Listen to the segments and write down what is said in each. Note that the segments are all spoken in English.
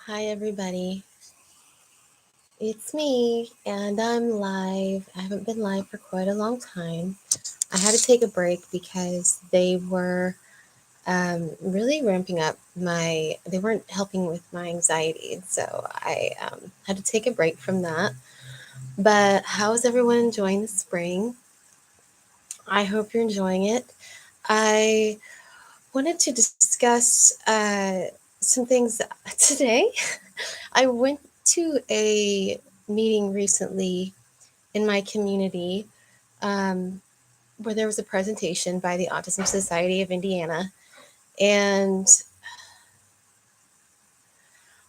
Hi, everybody. It's me, and I'm live. I haven't been live for quite a long time. I had to take a break because they were really ramping up they weren't helping with my anxiety. So I had to take a break from that. But how is everyone enjoying the spring? I hope you're enjoying it. I wanted to discuss some things today. I went to a meeting recently in my community um, where there was a presentation by the Autism Society of Indiana. And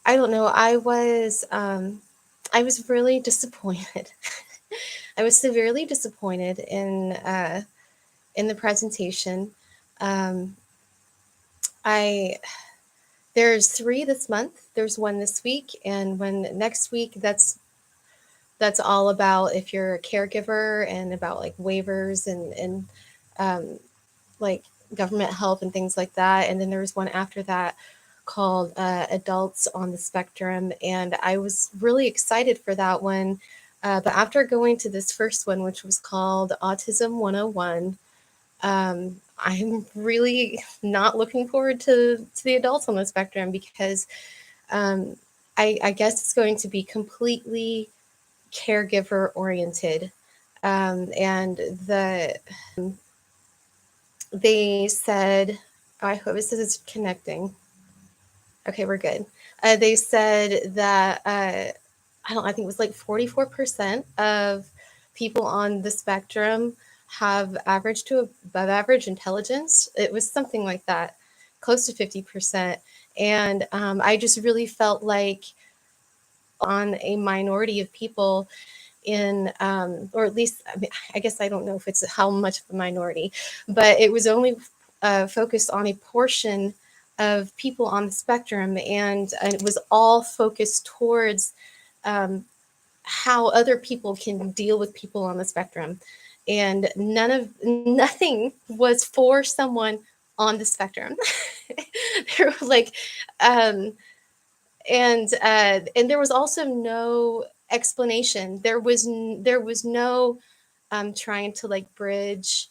I don't know, I was really disappointed. I was severely disappointed in the presentation. Um, I there's 3 this month. There's one this week and one next week. That's all about if you're a caregiver and about like waivers and um, like government help and things like that. And then there was one after that called Adults on the Spectrum. And I was really excited for that one. But after going to this first one, which was called Autism 101, I'm really not looking forward to the adults on the spectrum because um, I guess it's going to be completely caregiver oriented. And they said, oh, I hope it says it's connecting. Okay, we're good. They said that I think it was like 44% of people on the spectrum have average to above average intelligence. It was something like that, close to 50%. And I just really felt like on a minority of people in or at least I guess I don't know if it's how much of a minority, but it was only focused on a portion of people on the spectrum, and it was all focused towards um, how other people can deal with people on the spectrum, and nothing was for someone on the spectrum. They were like um, and there was also no explanation. There was no trying to like bridge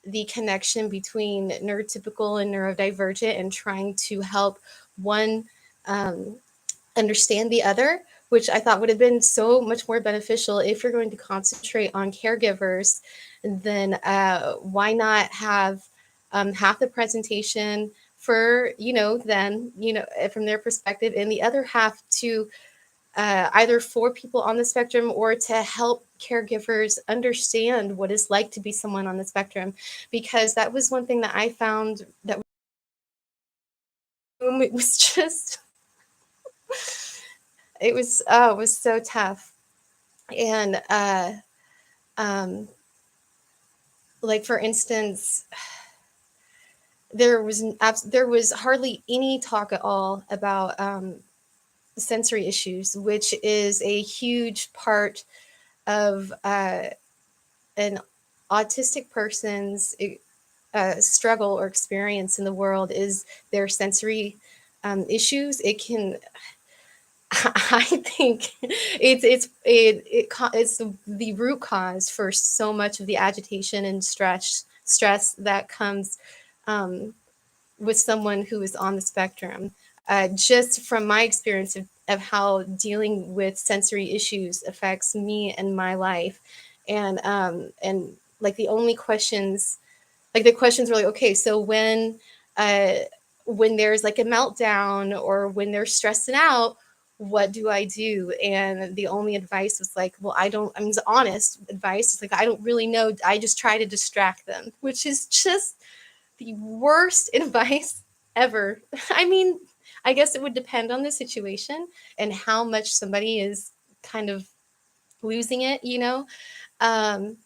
the connection between neurotypical and neurodivergent and trying to help one um, understand the other, which I thought would have been so much more beneficial. If you're going to concentrate on caregivers, then why not have half the presentation for them, from their perspective, and the other half to either for people on the spectrum or to help caregivers understand what it's like to be someone on the spectrum, because that was one thing that I found that it was just it was so tough. And um like for instance, there was hardly any talk at all about sensory issues, which is a huge part of an autistic person's struggle or experience in the world is their sensory issues. It can I think it's the root cause for so much of the agitation and stress that comes um, with someone who is on the spectrum. Just from my experience of how dealing with sensory issues affects me and my life, and like the only questions, like the questions were like, okay, so uh, when there's like a meltdown or when they're stressing out, what do I do? And the only advice was like, well, I'm honest advice. It's like, I don't really know. I just try to distract them, which is just the worst advice ever. I mean, I guess it would depend on the situation and how much somebody is kind of losing it. Um,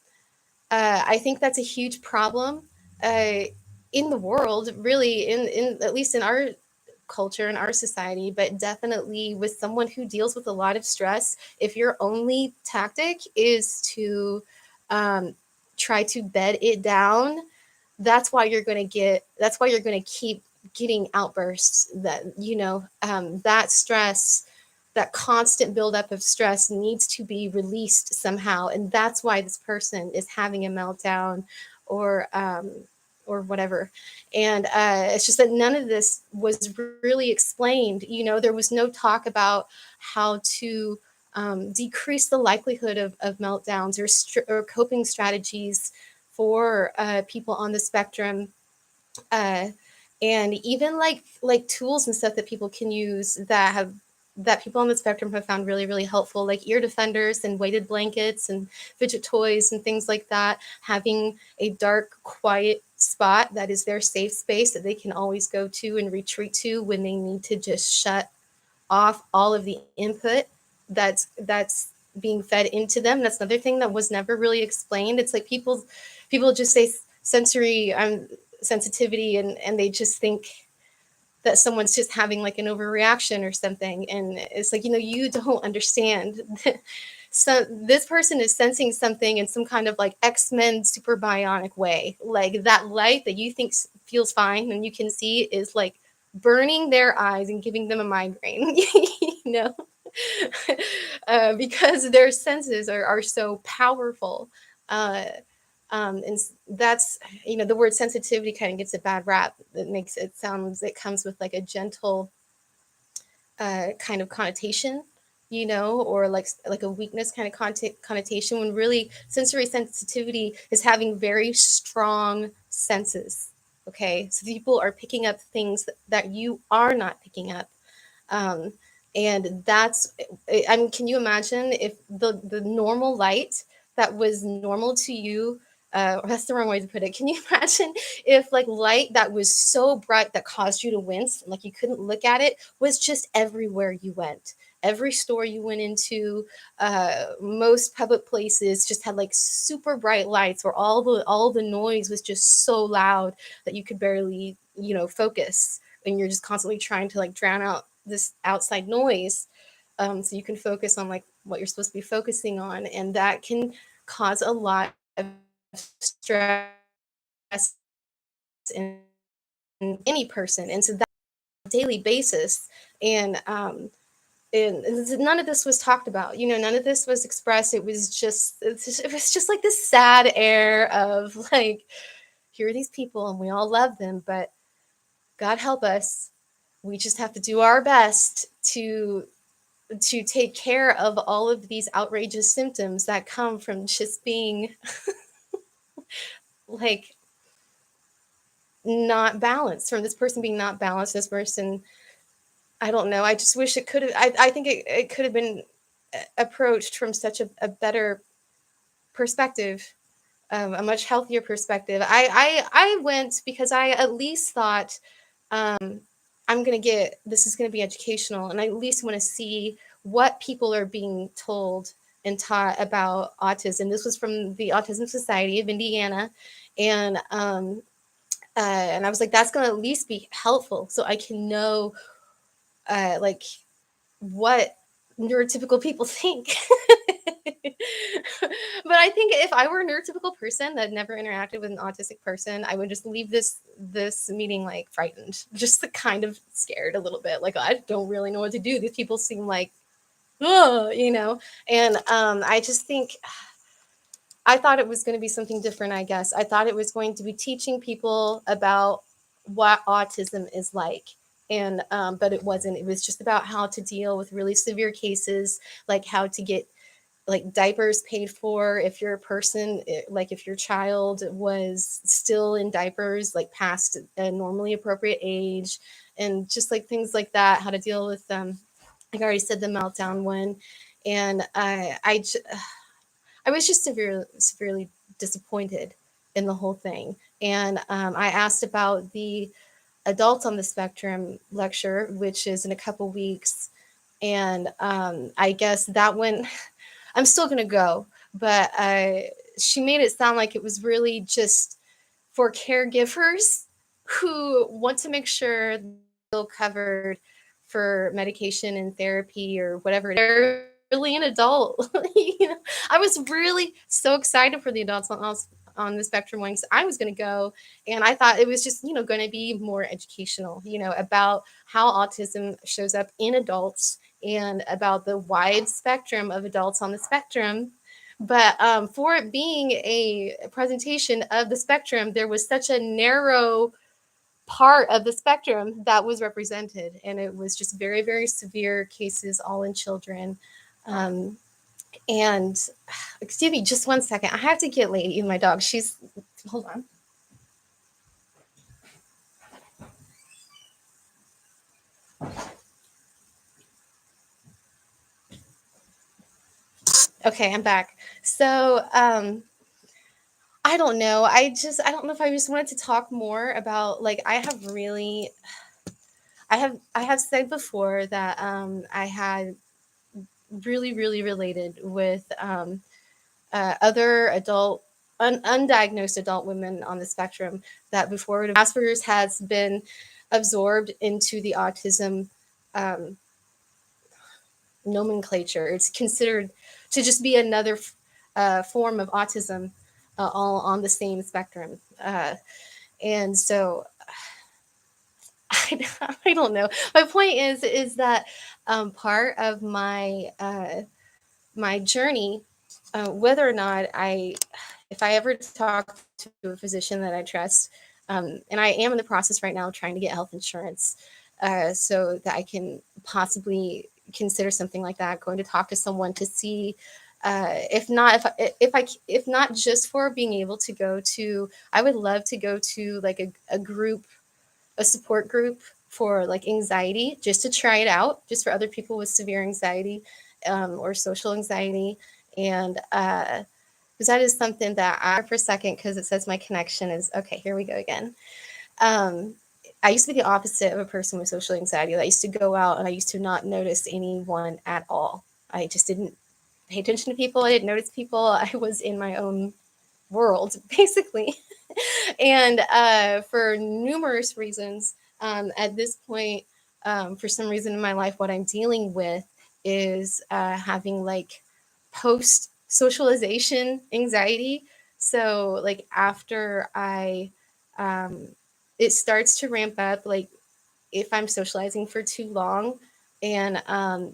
I think that's a huge problem uh, in the world, really, in at least in our culture and our society, but definitely with someone who deals with a lot of stress. If your only tactic is to um, try to bed it down, that's why you're going to keep getting outbursts, that that stress, that constant buildup of stress needs to be released somehow, and that's why this person is having a meltdown, or whatever. And it's just that none of this was really explained. There was no talk about how to decrease the likelihood of meltdowns, or coping strategies for people on the spectrum, uh, and even like tools and stuff that people can use, that people on the spectrum have found really, really helpful, like ear defenders and weighted blankets and fidget toys and things like that. Having a dark, quiet spot that is their safe space that they can always go to and retreat to when they need to just shut off all of the input that's being fed into them. That's another thing that was never really explained. It's like people just say sensory sensitivity, and they just think that someone's just having like an overreaction or something, and it's like, you don't understand. So this person is sensing something in some kind of like X-Men super bionic way. Like that light that you think feels fine and you can see is like burning their eyes and giving them a migraine. you know because their senses are so powerful. uh, and that's, the word sensitivity kind of gets a bad rap. That makes it sounds, it comes with like a gentle kind of connotation, or like a weakness kind of connotation, when really sensory sensitivity is having very strong senses. Okay, so people are picking up things that you are not picking up. um, and that's, I mean, can you imagine if the normal light that was normal to you, or that's the wrong way to put it. Can you imagine if like light that was so bright that caused you to wince, like you couldn't look at it, was just everywhere you went? Every store you went into, most public places just had like super bright lights, where all the noise was just so loud that you could barely, focus, and you're just constantly trying to like drown out this outside noise, so you can focus on like what you're supposed to be focusing on, and that can cause a lot of stress in any person. And so that daily basis. And none of this was talked about. None of this was expressed. It was just like this sad air of like, here are these people and we all love them, but God help us, we just have to do our best to take care of all of these outrageous symptoms that come from just being like not balanced, from this person being not balanced. This person, I don't know, I just wish it could have, I think it could have been approached from such a better perspective, a much healthier perspective. I went because I at least thought, I'm going to get, this is going to be educational, and I at least want to see what people are being told and taught about autism. This was from the Autism Society of Indiana. And I was like, that's going to at least be helpful so I can know, like, what neurotypical people think. But I think if I were a neurotypical person that never interacted with an autistic person, I would just leave this meeting like frightened, just kind of scared a little bit. Like, I don't really know what to do. These people seem like, oh. And I just think, I thought it was going to be something different. I guess I thought it was going to be teaching people about what autism is like. And but it wasn't. It was just about how to deal with really severe cases, like how to get like diapers paid for if you're a person, like if your child was still in diapers like past a normally appropriate age, and just like things like that, how to deal with like I already said, the meltdown one. And I was just severely disappointed in the whole thing. And I asked about the adults on the spectrum lecture, which is in a couple weeks. And I guess that one, I'm still going to go, but she made it sound like it was really just for caregivers who want to make sure they're covered for medication and therapy or whatever. They're really an adult. I was really so excited for the adults on the spectrum ones I was going to go. And I thought it was just, going to be more educational, about how autism shows up in adults and about the wide spectrum of adults on the spectrum. But for it being a presentation of the spectrum, there was such a narrow part of the spectrum that was represented. And it was just very, very severe cases, all in children. Um, and excuse me, just one second. I have to get Lady, my dog. Hold on. Okay, I'm back. So, I don't know. I don't know if I just wanted to talk more about, like, I have said before that I had really, really related with other undiagnosed adult women on the spectrum, that before Asperger's has been absorbed into the autism um, nomenclature. It's considered to just be another form of autism, all on the same spectrum. And so I don't know. My point is that part of my journey, whether or not if I ever talk to a physician that I trust, and I am in the process right now of trying to get health insurance, so that I can possibly consider something like that. Going to talk to someone to see, if not just for being able to go to, I would love to go to like a group, a support group for like anxiety, just to try it out, just for other people with severe anxiety, or social anxiety. And because that is something that for a second, because it says my connection is okay. Here we go again. Um, I used to be the opposite of a person with social anxiety. I used to go out and I used to not notice anyone at all. I just didn't pay attention to people. I didn't notice people. I was in my own world, basically. And for numerous reasons, at this point, for some reason in my life, what I'm dealing with is having like post socialization anxiety. So, like, after it starts to ramp up, like, if I'm socializing for too long. And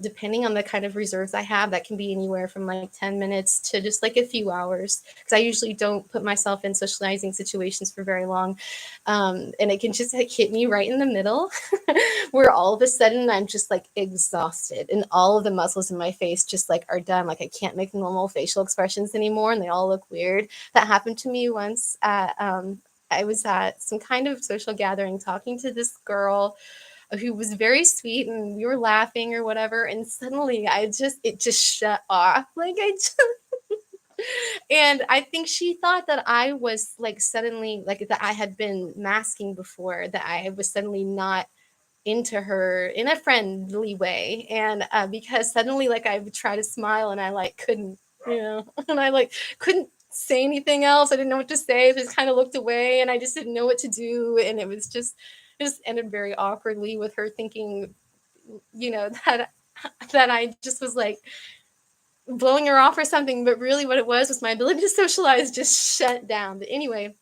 depending on the kind of reserves I have, that can be anywhere from like 10 minutes to just like a few hours. Because I usually don't put myself in socializing situations for very long. And it can just like hit me right in the middle, where all of a sudden I'm just like exhausted and all of the muscles in my face just like are done. Like I can't make normal facial expressions anymore and they all look weird. That happened to me once I was at some kind of social gathering talking to this girl who was very sweet, and we were laughing or whatever, and suddenly it just shut off. Like I just, and I think she thought that I was like suddenly, like, that I had been masking before, that I was suddenly not into her in a friendly way. And because suddenly, like, I would try to smile and I like couldn't, and I like couldn't say anything else. I didn't know what to say. I just kind of looked away and I just didn't know what to do. And it just ended very awkwardly with her thinking, that I just was like blowing her off or something. But really what it was my ability to socialize just shut down. But anyway,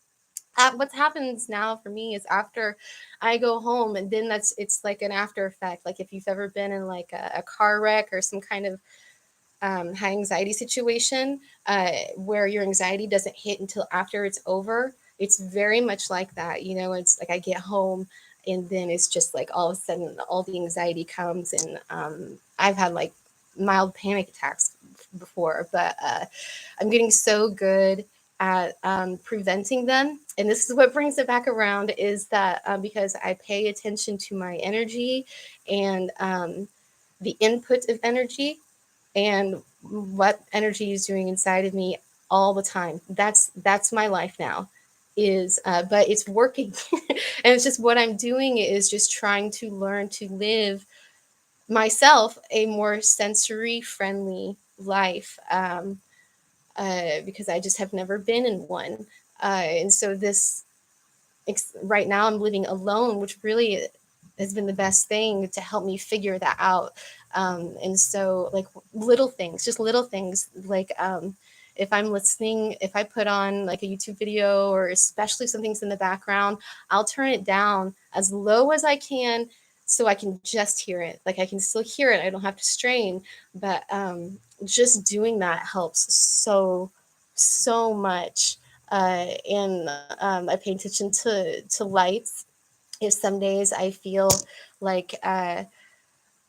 what happens now for me is after I go home, and then it's like an after effect. Like if you've ever been in like a car wreck or some kind of high anxiety situation, where your anxiety doesn't hit until after it's over. It's very much like that. It's like I get home and then it's just like all of a sudden all the anxiety comes, and I've had like mild panic attacks before, but I'm getting so good at preventing them. And this is what brings it back around, is that because I pay attention to my energy and the input of energy and what energy is doing inside of me all the time. That's my life now, is but it's working. And it's just what I'm doing is just trying to learn to live myself a more sensory friendly life, because I just have never been in one. And so right now I'm living alone, which really has been the best thing to help me figure that out. And so, like, little things, just little things, like if I'm listening, if I put on like a YouTube video or especially something's in the background, I'll turn it down as low as I can so I can just hear it. Like I can still hear it. I don't have to strain, but just doing that helps so much. And I pay attention to lights. If some days I feel like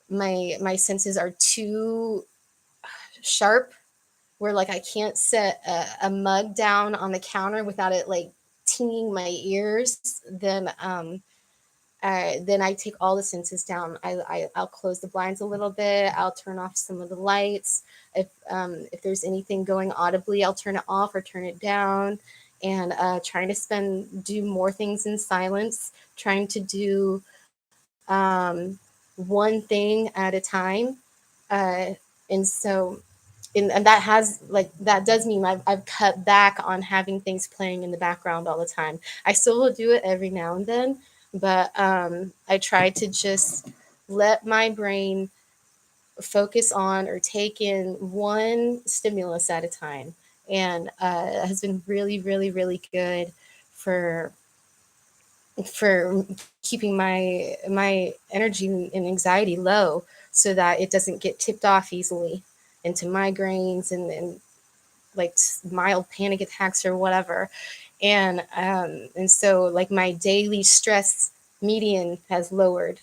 my senses are too sharp, where like I can't set a mug down on the counter without it like tinging my ears, then I take all the senses down. I'll close the blinds a little bit. I'll turn off some of the lights. If there's anything going audibly, I'll turn it off or turn it down. And trying to do more things in silence. Trying to do one thing at a time. Uh, and so and that has like that does mean I've cut back on having things playing in the background all the time. I still will do it every now and then, but I try to just let my brain focus on or take in one stimulus at a time, and it has been really good for for keeping my energy and anxiety low so that it doesn't get tipped off easily into migraines and like mild panic attacks or whatever. And so like my daily stress median has lowered,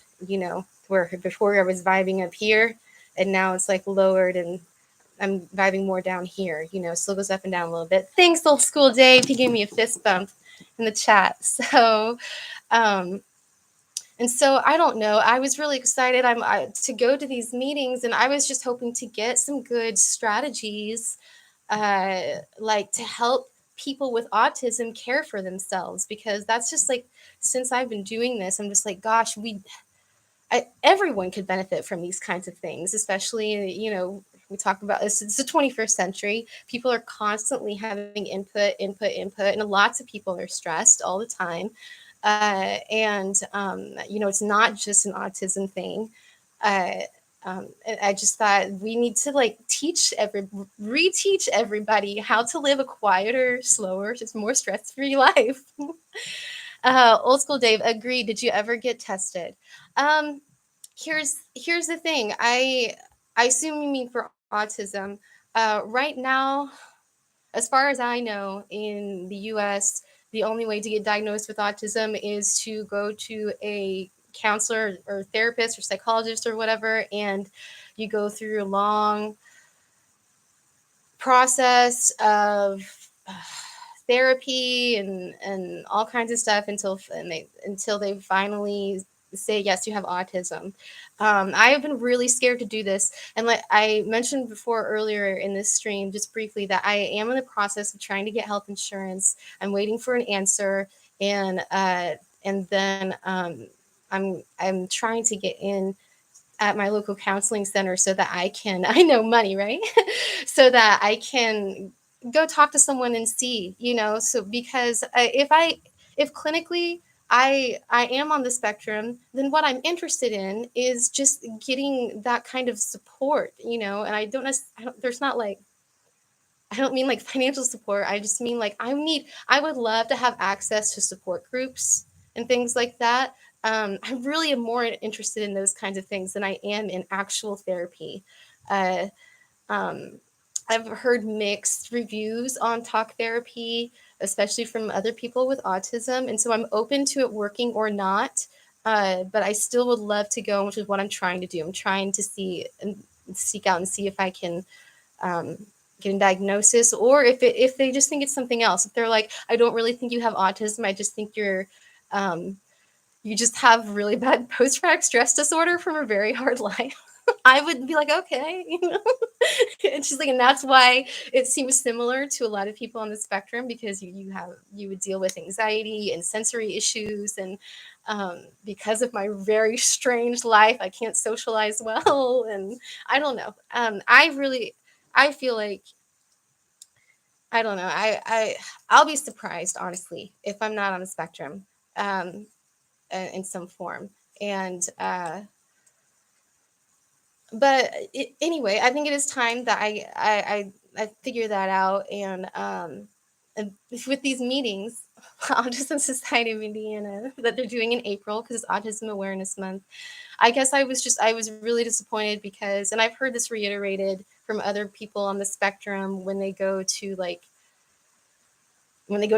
where before I was vibing up here and now it's like lowered and I'm vibing more down here, still goes up and down a little bit. Thanks, old school Dave. He gave me a fist bump in the chat. So um and so I don't know. I was really excited to go to these meetings, and I was just hoping to get some good strategies, like to help people with autism care for themselves, because that's just like since I've been doing this, I'm just like, gosh, everyone could benefit from these kinds of things, especially we talk about this. It's the 21st century. People are constantly having input, and lots of people are stressed all the time. And it's not just an autism thing. Uh, and I just thought we need to like reteach everybody how to live a quieter, slower, just more stress-free life. Old school Dave, agreed. Did you ever get tested? Um, here's the thing. I assume you mean for autism. Right now, as far as I know, in the U.S., the only way to get diagnosed with autism is to go to a counselor or therapist or psychologist or whatever, and you go through a long process of therapy and all kinds of stuff until they finally say yes, you have autism. I have been really scared to do this, and like I mentioned before earlier in this stream, just briefly, that I am in the process of trying to get health insurance. I'm waiting for an answer, and then I'm trying to get in at my local counseling center so that I know money, right? So that I can go talk to someone and see, so because if clinically I am on the spectrum, then what I'm interested in is just getting that kind of support, and there's not like, I don't mean like financial support. I just mean like I would love to have access to support groups and things like that. I really am more interested in those kinds of things than I am in actual therapy. Uh, um, I've heard mixed reviews on talk therapy, especially from other people with autism. And so I'm open to it working or not. But I still would love to go, which is what I'm trying to do. I'm trying to seek out and see if I can um, get a diagnosis, or if they just think it's something else. If they're like, I don't really think you have autism, I just think um, you just have really bad post-traumatic stress disorder from a very hard life. I would be like, okay, and she's like, and that's why it seems similar to a lot of people on the spectrum, because you would deal with anxiety and sensory issues, and because of my very strange life, I can't socialize well, and I don't know. I feel like, I don't know. I'll be surprised, honestly, if I'm not on the spectrum, um, in some form. And but anyway, I think it is time that I figured that out, and with these meetings, Autism Society of Indiana, that they're doing in April because it's Autism Awareness Month. I guess I was really disappointed because, and I've heard this reiterated from other people on the spectrum when they go to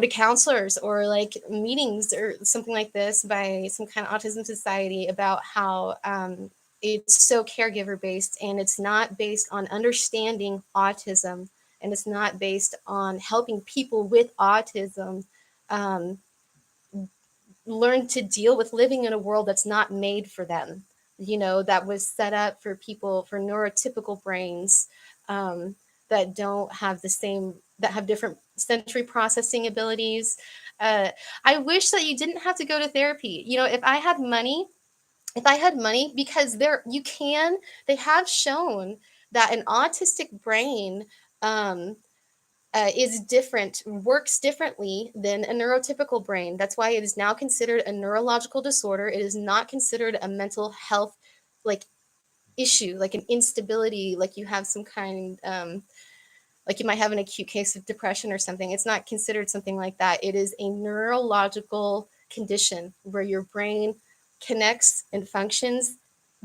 counselors or like meetings or something like this by some kind of autism society, about how it's so caregiver based, and it's not based on understanding autism, and it's not based on helping people with autism um, learn to deal with living in a world that's not made for them, that was set up for people, for neurotypical brains, um, that don't have the same, that have different sensory processing abilities. uh, I wish that you didn't have to go to therapy. If I had money, because they have shown that an autistic brain um, is different, works differently than a neurotypical brain. That's why it is now considered a neurological disorder. It is not considered a mental health like issue, like an instability, like you have some kind, like you might have an acute case of depression or something. It's not considered something like that. It is a neurological condition where your brain connects and functions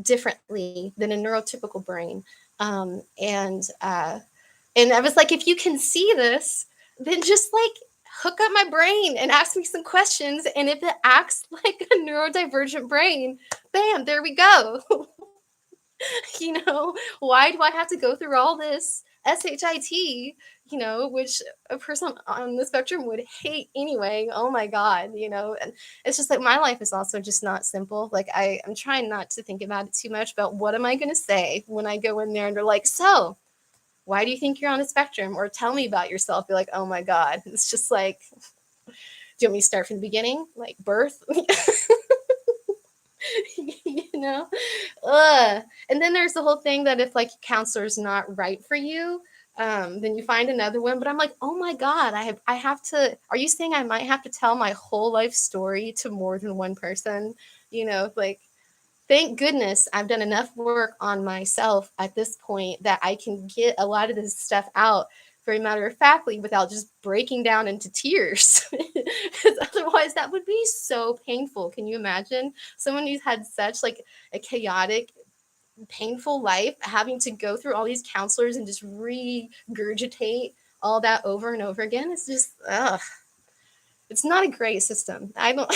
differently than a neurotypical brain. And I was like, if you can see this, then just like hook up my brain and ask me some questions. And if it acts like a neurodivergent brain, bam, there we go. Why do I have to go through all this SHIT, which a person on the spectrum would hate anyway? Oh my God, and it's just like my life is also just not simple. Like I'm trying not to think about it too much, about what am I going to say when I go in there and they're like, so why do you think you're on the spectrum? Or tell me about yourself. You're like, oh my God. It's just like, do you want me to start from the beginning? Like birth? you know? Ugh. And then there's the whole thing that if like counselor's not right for you, then you find another one. But I'm like, oh my God, I have to, are you saying I might have to tell my whole life story to more than one person? Like, thank goodness I've done enough work on myself at this point that I can get a lot of this stuff out very matter of factly without just breaking down into tears. Because otherwise that would be so painful. Can you imagine someone who's had such like a chaotic, painful life having to go through all these counselors and just regurgitate all that over and over again? It's just, ugh. It's not a great system. I don't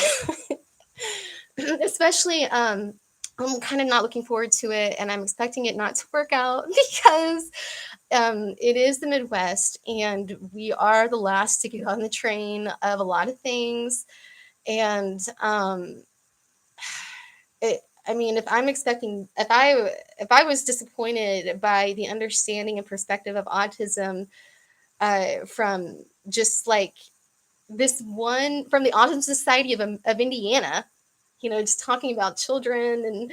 especially I'm kind of not looking forward to it, and I'm expecting it not to work out because it is the Midwest, and we are the last to get on the train of a lot of things. And I mean, if I was disappointed by the understanding and perspective of autism from just like this one from the Autism Society of Indiana, just talking about children, and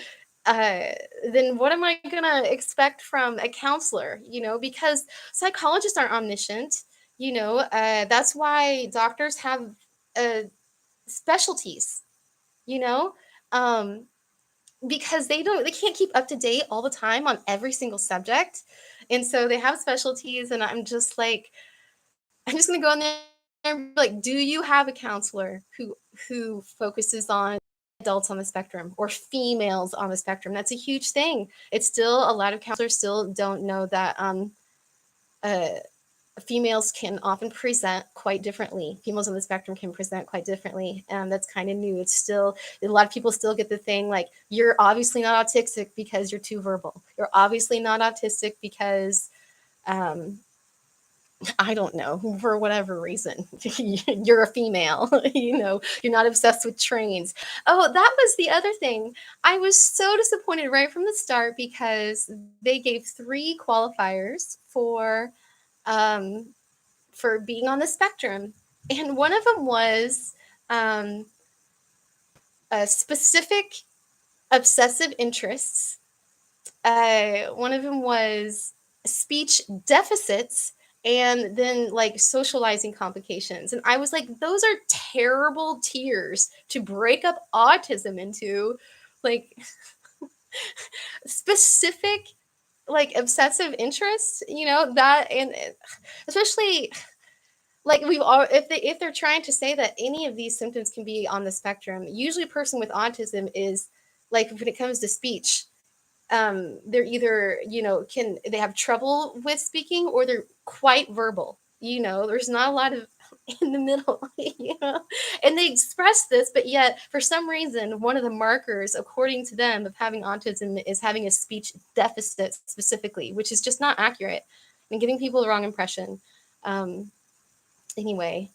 then what am I going to expect from a counselor, because psychologists aren't omniscient, that's why doctors have uh, specialties, you know, um, because they can't keep up to date all the time on every single subject. And so they have specialties, and I'm just going to go in there and be like, do you have a counselor who focuses on adults on the spectrum or females on the spectrum? That's a huge thing. It's still, a lot of counselors still don't know that uh, females can often present quite differently. Females on the spectrum can present quite differently. That's kind of new. It's still, a lot of people still get the thing like, you're obviously not autistic because you're too verbal. You're obviously not autistic because um, I don't know, for whatever reason, you're a female, you're not obsessed with trains. Oh, that was the other thing. I was so disappointed right from the start because they gave 3 qualifiers um, for being on the spectrum. And one of them was um, a specific obsessive interests. One of them was speech deficits, and then like socializing complications. And I was like, those are terrible tiers to break up autism into. Like, specific like obsessive interest, you know, that, and especially like we've all, if they're trying to say that any of these symptoms can be on the spectrum, usually a person with autism is like, when it comes to speech, they're either, you know, can they have trouble with speaking, or they're quite verbal, you know, there's not a lot of in the middle, you know, and they express this, but yet for some reason one of the markers according to them of having autism is having a speech deficit specifically, which is just not accurate and giving people the wrong impression. Anyway,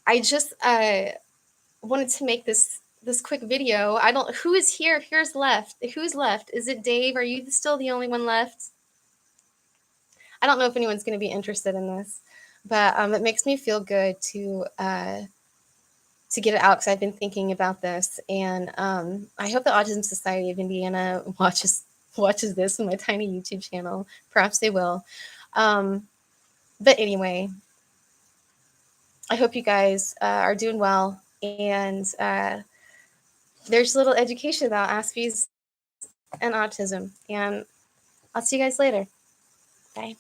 I just wanted to make this quick video. I don't, who is here? Here's left. Who's left? Is it Dave? Are you still the only one left? I don't know if anyone's going to be interested in this, but it makes me feel good to get it out, because I've been thinking about this, and I hope the Autism Society of Indiana watches this on my tiny YouTube channel. Perhaps they will. But anyway, I hope you guys are doing well, and there's a little education about Aspies and autism, and I'll see you guys later. Bye.